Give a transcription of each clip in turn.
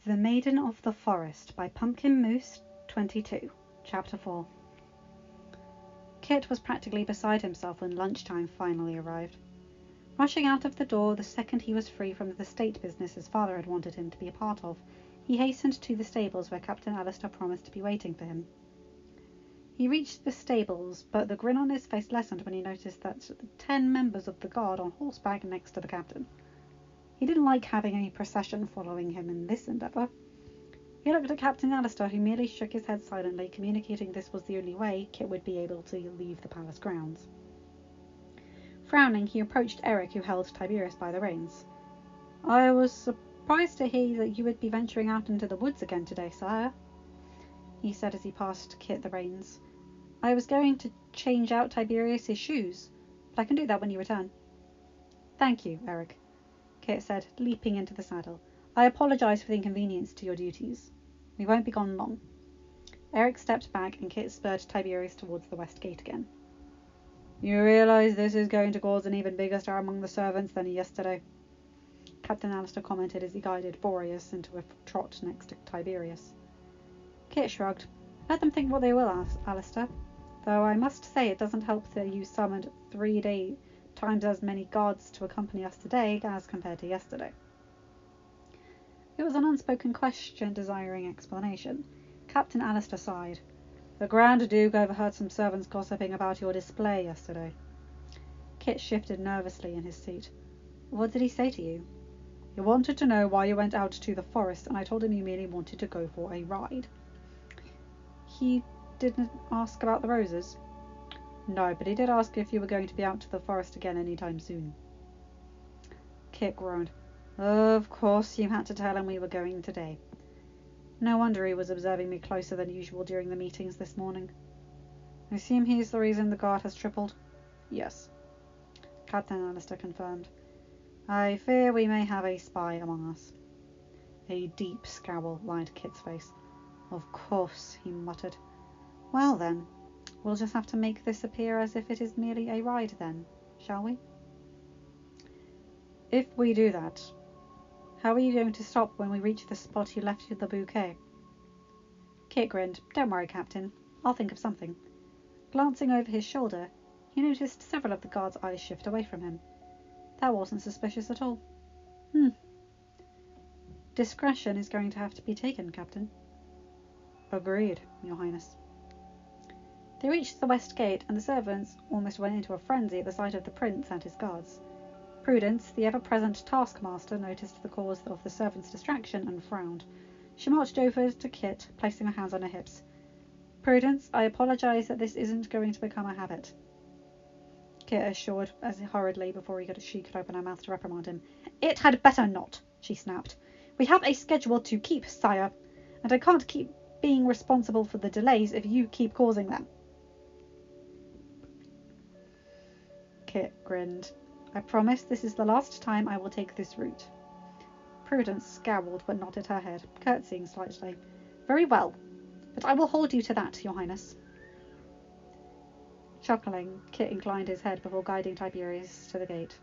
The Maiden of the Forest by pumpkinmoose22, Chapter 4. Kit was practically beside himself when lunchtime finally arrived. Rushing out of the door the second he was free from the state business his father had wanted him to be a part of, he hastened to the stables where Captain Alistair promised to be waiting for him. He reached the stables, but the grin on his face lessened when he noticed that 10 members of the guard on horseback next to the captain. He didn't like having any procession following him in this endeavour. He looked at Captain Alistair, who merely shook his head silently, communicating this was the only way Kit would be able to leave the palace grounds. Frowning, he approached Eric, who held Tiberius by the reins. "I was surprised to hear that you would be venturing out into the woods again today, sire," he said as he passed Kit the reins. "I was going to change out Tiberius's shoes, but I can do that when you return." "Thank you, Eric," Kit said, leaping into the saddle. "I apologise for the inconvenience to your duties. We won't be gone long." Eric stepped back and Kit spurred Tiberius towards the west gate again. "You realise this is going to cause an even bigger stir among the servants than yesterday?" Captain Alistair commented as he guided Boreas into a trot next to Tiberius. Kit shrugged. "Let them think what they will, Alistair. Though I must say it doesn't help that you summoned 3 times as many guards to accompany us today as compared to yesterday." It was an unspoken question desiring explanation. Captain Alistair sighed. "The Grand Duke overheard some servants gossiping about your display yesterday." Kit shifted nervously in his seat. "What did he say to you?" "He wanted to know why you went out to the forest, and I told him you merely wanted to go for a ride." "He didn't ask about the roses?" "No, but he did ask if you were going to be out to the forest again any time soon." Kit groaned. "Of course you had to tell him we were going today. No wonder he was observing me closer than usual during the meetings this morning. I assume he's the reason the guard has tripled?" "Yes," Captain Alistair confirmed. "I fear we may have a spy among us." A deep scowl lined Kit's face. "Of course," he muttered. "Well then, we'll just have to make this appear as if it is merely a ride then, shall we?" "If we do that, how are you going to stop when we reach the spot you left the bouquet?" Kit grinned. "Don't worry, Captain. I'll think of something." Glancing over his shoulder, he noticed several of the guards' eyes shift away from him. That wasn't suspicious at all. Discretion is going to have to be taken, Captain." "Agreed, Your Highness." They reached the west gate, and the servants almost went into a frenzy at the sight of the prince and his guards. Prudence, the ever-present taskmaster, noticed the cause of the servants' distraction and frowned. She marched over to Kit, placing her hands on her hips. "Prudence, I apologise that this isn't going to become a habit," Kit assured as hurriedly before she could open her mouth to reprimand him. "It had better not," she snapped. "We have a schedule to keep, sire, and I can't keep being responsible for the delays if you keep causing them." Kit grinned. "I promise this is the last time I will take this route." Prudence scowled but nodded her head, curtsying slightly. "Very well, but I will hold you to that, Your Highness." Chuckling, Kit inclined his head before guiding Tiberius to the gate.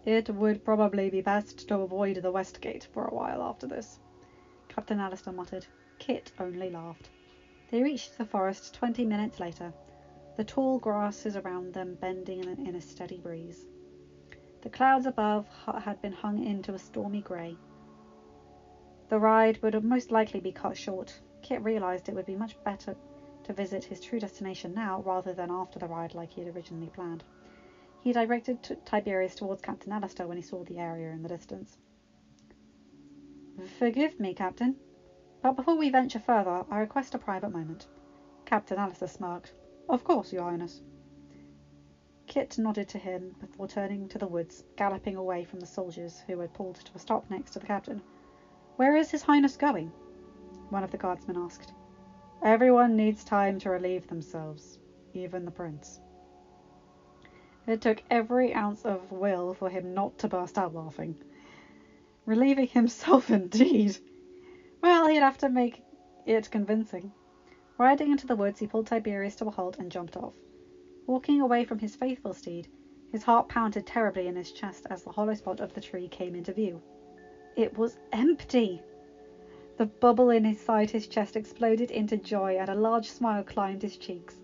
"It would probably be best to avoid the west gate for a while after this," Captain Alistair muttered. Kit only laughed. They reached the forest 20 minutes later, the tall grasses around them bending in a steady breeze. The clouds above had been hung into a stormy grey. The ride would most likely be cut short. Kit realised it would be much better to visit his true destination now rather than after the ride like he had originally planned. He directed Tiberius towards Captain Alistair when he saw the area in the distance. "Forgive me, Captain, but before we venture further, I request a private moment." Captain Alistair smirked. "Of course, Your Highness." Kit nodded to him before turning to the woods, galloping away from the soldiers who had pulled to a stop next to the captain. "Where is His Highness going?" one of the guardsmen asked. "Everyone needs time to relieve themselves, even the prince." It took every ounce of will for him not to burst out laughing. Relieving himself indeed. Well, he'd have to make it convincing. Riding into the woods, he pulled Tiberius to a halt and jumped off. Walking away from his faithful steed, his heart pounded terribly in his chest as the hollow spot of the tree came into view. It was empty! The bubble inside his chest exploded into joy, and a large smile climbed his cheeks.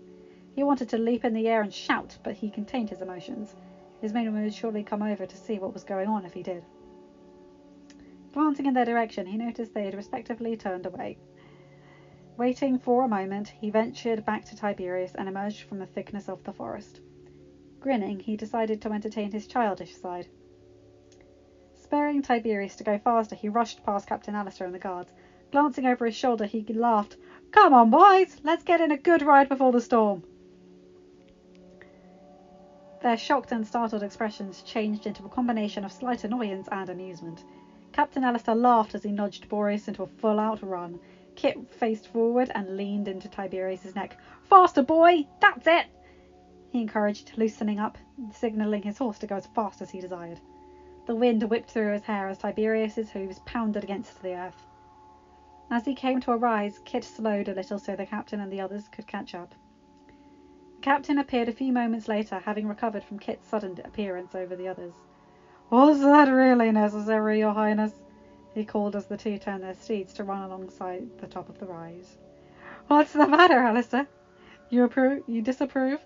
He wanted to leap in the air and shout, but he contained his emotions. His maiden would surely come over to see what was going on if he did. Glancing in their direction, he noticed they had respectively turned away. Waiting for a moment, he ventured back to Tiberius and emerged from the thickness of the forest. Grinning, he decided to entertain his childish side. Sparing Tiberius to go faster, he rushed past Captain Alistair and the guards. Glancing over his shoulder, he laughed. "Come on, boys! Let's get in a good ride before the storm!" Their shocked and startled expressions changed into a combination of slight annoyance and amusement. Captain Alistair laughed as he nudged Boreas into a full-out run. Kit faced forward and leaned into Tiberius's neck. "Faster, boy! That's it!" he encouraged, loosening up, signalling his horse to go as fast as he desired. The wind whipped through his hair as Tiberius's hooves pounded against the earth. As he came to a rise, Kit slowed a little so the captain and the others could catch up. The captain appeared a few moments later, having recovered from Kit's sudden appearance over the others. "Was that really necessary, Your Highness?" he called as the two turned their steeds to run alongside the top of the rise. "What's the matter, Alistair? You disapprove?"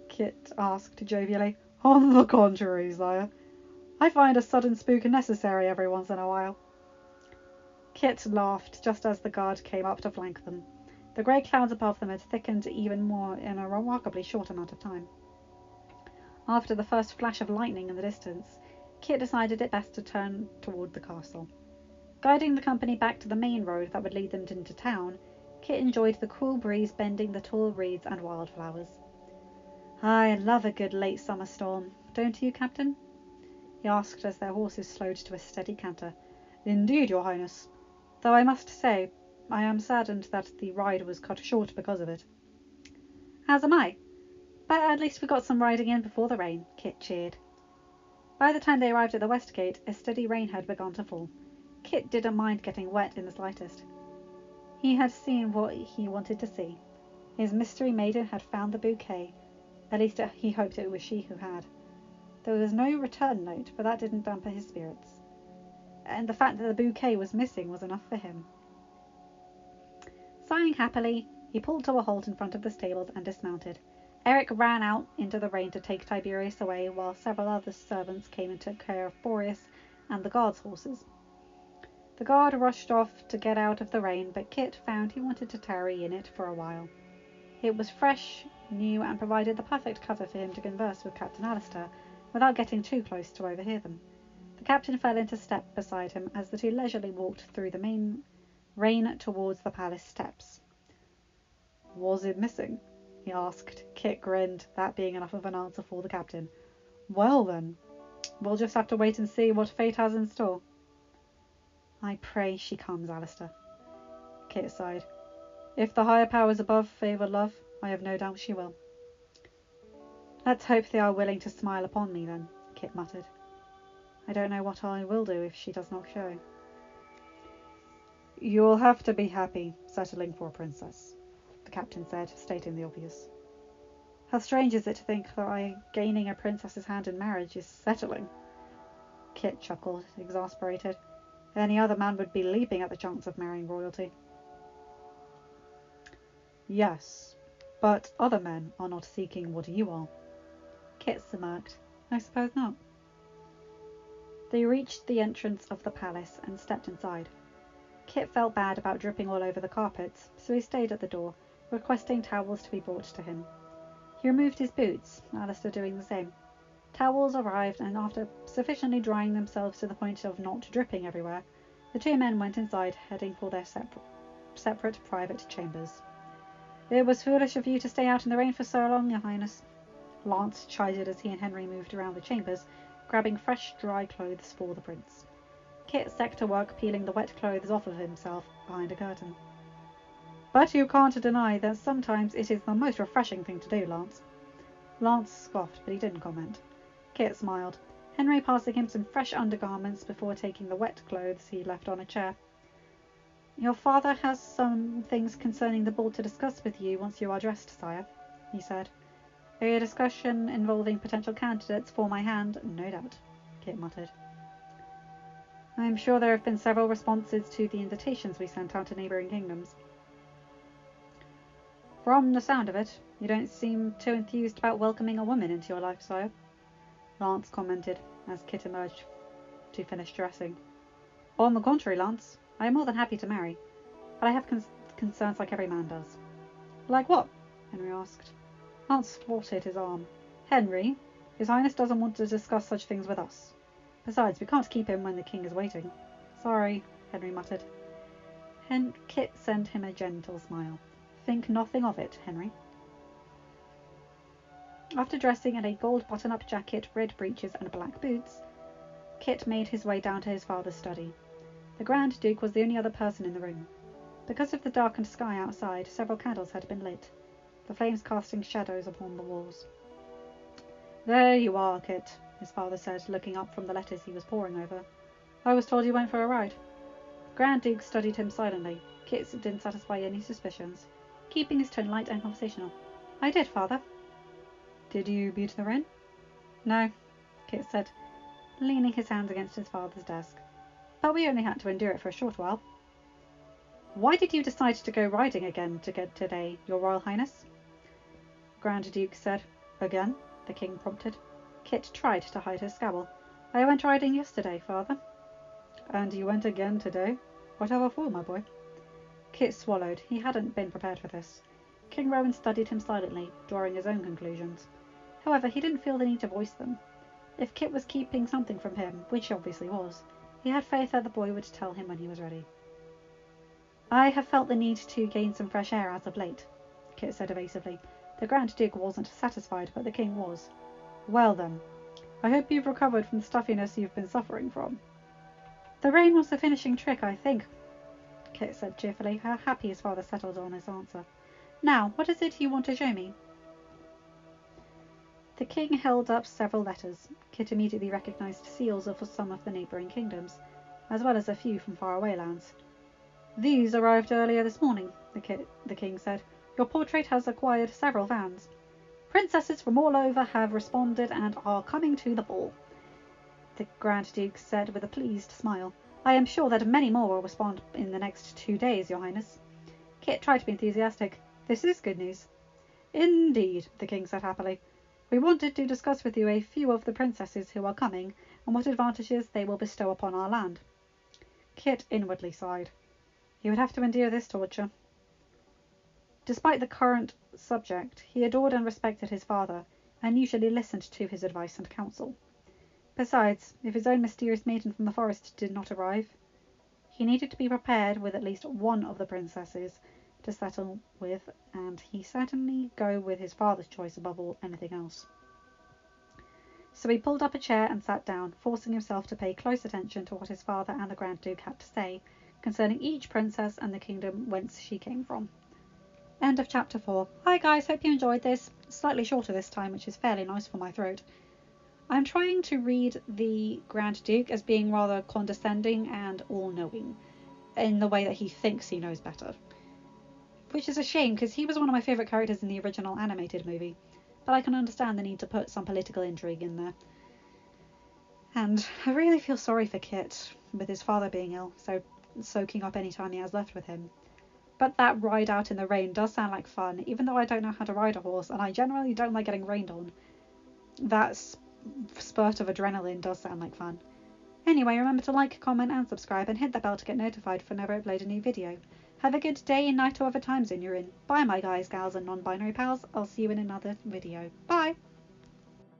Kit asked jovially. "On the contrary, sire. I find a sudden spook necessary every once in a while." Kit laughed just as the guard came up to flank them. The grey clouds above them had thickened even more in a remarkably short amount of time. After the first flash of lightning in the distance, Kit decided it best to turn toward the castle. Guiding the company back to the main road that would lead them into town, Kit enjoyed the cool breeze bending the tall reeds and wildflowers. "I love a good late summer storm, don't you, Captain?" he asked as their horses slowed to a steady canter. "Indeed, Your Highness. Though I must say I am saddened that the ride was cut short because of it." "As am I. But at least we got some riding in before the rain," Kit cheered. By the time they arrived at the west gate, a steady rain had begun to fall. Kit didn't mind getting wet in the slightest. He had seen what he wanted to see. His mystery maiden had found the bouquet. At least he hoped it was she who had. There was no return note, but that didn't dampen his spirits. And the fact that the bouquet was missing was enough for him. Sighing happily, he pulled to a halt in front of the stables and dismounted. Eric ran out into the rain to take Tiberius away, while several other servants came and took care of Boreas and the guards' horses. The guard rushed off to get out of the rain, but Kit found he wanted to tarry in it for a while. It was fresh, new, and provided the perfect cover for him to converse with Captain Alistair without getting too close to overhear them. The captain fell into step beside him as the two leisurely walked through the main rain towards the palace steps. "Was it missing?" he asked. Kit grinned, that being enough of an answer for the captain. "Well then, we'll just have to wait and see what fate has in store." "I pray she comes, Alistair," Kit sighed. "If the higher powers above favour love, I have no doubt she will." "Let's hope they are willing to smile upon me then," Kit muttered. "I don't know what I will do if she does not show." "You'll have to be happy settling for a princess," the captain said, stating the obvious. "How strange is it to think that gaining a princess's hand in marriage is settling?" Kit chuckled, exasperated. Any other man would be leaping at the chance of marrying royalty. "Yes, but other men are not seeking what you are." Kit smirked. "I suppose not." They reached the entrance of the palace and stepped inside. Kit felt bad about dripping all over the carpets, so he stayed at the door, requesting towels to be brought to him. He removed his boots, Alistair doing the same. Towels arrived, and after sufficiently drying themselves to the point of not dripping everywhere, the two men went inside, heading for their separate private chambers. "It was foolish of you to stay out in the rain for so long, Your Highness," Lance chided as he and Henry moved around the chambers, grabbing fresh, dry clothes for the prince. Kit set to work peeling the wet clothes off of himself behind a curtain. "But you can't deny that sometimes it is the most refreshing thing to do, Lance." Lance scoffed, but he didn't comment. Kit smiled, Henry passing him some fresh undergarments before taking the wet clothes he left on a chair. "Your father has some things concerning the ball to discuss with you once you are dressed, sire," he said. "A discussion involving potential candidates for my hand, no doubt," Kit muttered. I am sure there have been several responses to the invitations we sent out to neighbouring kingdoms. From the sound of it, you don't seem too enthused about welcoming a woman into your life, sire, Lance commented as Kit emerged to finish dressing. On the contrary, Lance, I am more than happy to marry, but I have concerns like every man does. Like what? Henry asked. Lance thwarted his arm. Henry, His Highness doesn't want to discuss such things with us. Besides, we can't keep him when the king is waiting. Sorry, Henry muttered. Kit sent him a gentle smile. Think nothing of it, Henry. After dressing in a gold button-up jacket, red breeches and black boots, Kit made his way down to his father's study. The Grand Duke was the only other person in the room. Because of the darkened sky outside, several candles had been lit, the flames casting shadows upon the walls. There you are, Kit, his father said, looking up from the letters he was poring over. I was told you went for a ride. The Grand Duke studied him silently. Kit didn't satisfy any suspicions, keeping his tone light and conversational. I did, father. Did you beat the rain? No, Kit said, leaning his hands against his father's desk. But we only had to endure it for a short while. Why did you decide to go riding again today, Your Royal Highness? The Grand Duke said. Again? The king prompted. Kit tried to hide his scowl. I went riding yesterday, father. And you went again today? Whatever for, my boy? Kit swallowed. He hadn't been prepared for this. King Rowan studied him silently, drawing his own conclusions. However, he didn't feel the need to voice them. If Kit was keeping something from him, which he obviously was, he had faith that the boy would tell him when he was ready. I have felt the need to gain some fresh air as of late, Kit said evasively. The Grand Duke wasn't satisfied, but the king was. Well then, I hope you've recovered from the stuffiness you've been suffering from. The rain was the finishing trick, I think, Kit said cheerfully, how happy his father settled on his answer. Now, what is it you want to show me? The king held up several letters. Kit immediately recognized seals for some of the neighbouring kingdoms, as well as a few from faraway lands. These arrived earlier this morning, the king said. Your portrait has acquired several fans. Princesses from all over have responded and are coming to the ball, the Grand Duke said with a pleased smile. I am sure that many more will respond in the next 2 days, Your Highness. Kit tried to be enthusiastic. This is good news. Indeed, the king said happily. We wanted to discuss with you a few of the princesses who are coming and what advantages they will bestow upon our land. Kit inwardly sighed. He would have to endure this torture. Despite the current subject, he adored and respected his father, and usually listened to his advice and counsel. Besides, if his own mysterious maiden from the forest did not arrive, he needed to be prepared with at least one of the princesses to settle with, and he certainly go with his father's choice above anything else. So he pulled up a chair and sat down, forcing himself to pay close attention to what his father and the Grand Duke had to say concerning each princess and the kingdom whence she came from. End of chapter 4. Hi guys, hope you enjoyed this. Slightly shorter this time, which is fairly nice for my throat. I'm trying to read the Grand Duke as being rather condescending and all-knowing, in the way that he thinks he knows better. Which is a shame, because he was one of my favourite characters in the original animated movie, but I can understand the need to put some political intrigue in there. And I really feel sorry for Kit, with his father being ill, so soaking up any time he has left with him. But that ride out in the rain does sound like fun, even though I don't know how to ride a horse, and I generally don't like getting rained on. That spurt of adrenaline does sound like fun. Anyway, remember to like, comment and subscribe, and hit the bell to get notified whenever I upload a new video. Have a good day, night, or whatever time zone you're in. Bye my guys, gals and non-binary pals. I'll see you in another video. Bye!